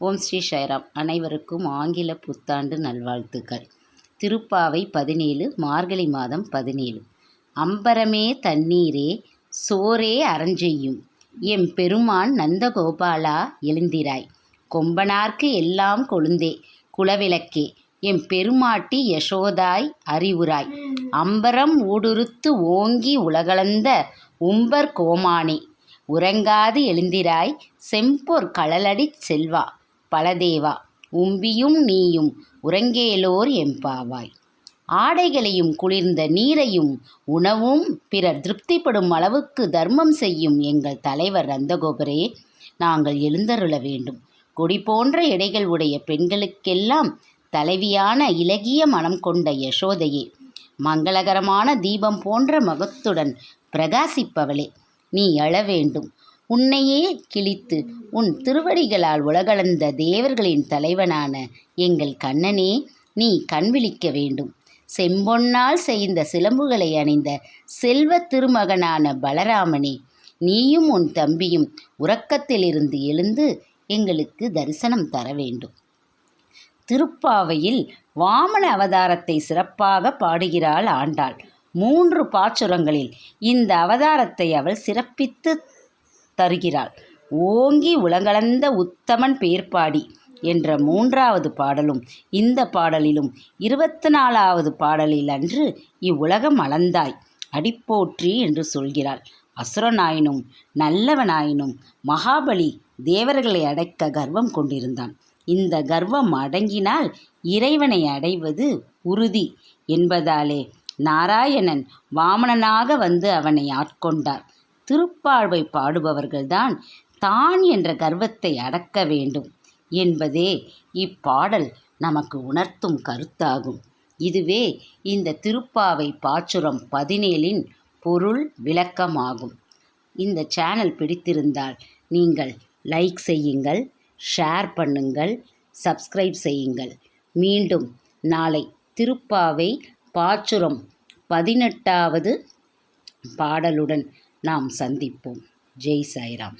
ஓம் ஸ்ரீ சாய்ராம். அனைவருக்கும் ஆங்கில புத்தாண்டு நல்வாழ்த்துக்கள். திருப்பாவை 17 மார்கழி மாதம் 17. அம்பரமே தண்ணீரே சோரே அறஞ்செய்யும் எம் பெருமான் நந்தகோபாலா எழுந்திராய். கொம்பனார்க்கு எல்லாம் கொழுந்தே குலவிளக்கே எம் பெருமாட்டி யசோதாய் அறிவுராய். அம்பரம் ஊடுருத்து ஓங்கி உலகளந்த உம்பர் கோமானே உறங்காது எழுந்திராய். செம்பொற் கழலடிச் செல்வா பலதேவா உம்பியும் நீயும் உறங்கேலோர் எம்பாவாய். ஆடைகளையும் குளிர்ந்த நீரையும் உணவும் பிறர் திருப்திப்படும் அளவுக்கு தர்மம் செய்யும் எங்கள் தலைவர் நந்தகோபரே, நாங்கள் எழுந்தருள வேண்டும். கொடி போன்ற எடைகள் உடைய பெண்களுக்கெல்லாம் தலைவியான இலகிய மனம் கொண்ட யசோதையே, மங்களகரமான தீபம் போன்ற முகத்துடன் பிரகாசிப்பவளே, நீ எழ வேண்டும். உன்னையே கிழித்து உன் திருவடிகளால் உலகளந்த தேவர்களின் தலைவனான எங்கள் கண்ணனே, நீ கண் விழிக்க வேண்டும். செம்பொன்னால் செய்த சிலம்புகளை அணிந்த செல்வ திருமகனான பலராமனே, நீயும் உன் தம்பியும் உறக்கத்திலிருந்து எழுந்து எங்களுக்கு தரிசனம் தர வேண்டும். திருப்பாவையில் வாமன அவதாரத்தை சிறப்பாக பாடுகிறாள் ஆண்டாள். 3 பாச்சுரங்களில் இந்த அவதாரத்தை அவள் சிறப்பித்து தருகிறாள். ஓங்கி உலகளந்த உத்தமன் பேர்பாடி என்ற 3வது பாடலும் இந்த பாடலிலும் 24வது பாடலில் அன்று இவ்வுலகம் அளந்தாய் அடிப்போற்றி என்று சொல்கிறாள். அசுரனாயினும் நல்லவனாயினும் மகாபலி தேவர்களை அடைக்க கர்வம் கொண்டிருந்தான். இந்த கர்வம் அடங்கினால் இறைவனை அடைவது உறுதி என்பதாலே நாராயணன் வாமனனாக வந்து அவனை ஆட்கொண்டார். திருப்பாவை பாடுபவர்கள்தான் தான் என்ற கர்வத்தை அடக்க வேண்டும் என்பதே இப்பாடல் நமக்கு உணர்த்தும் கருத்தாகும். இதுவே இந்த திருப்பாவை பாச்சுரம் 17 பொருள் விளக்கமாகும். இந்த சேனல் பிடித்திருந்தால் நீங்கள் லைக் செய்யுங்கள், ஷேர் பண்ணுங்கள், சப்ஸ்கிரைப் செய்யுங்கள். மீண்டும் நாளை திருப்பாவை பாச்சுரம் 18வது பாடலுடன் நாம் சந்திப்போம். ஜெய் சாய்ராம்.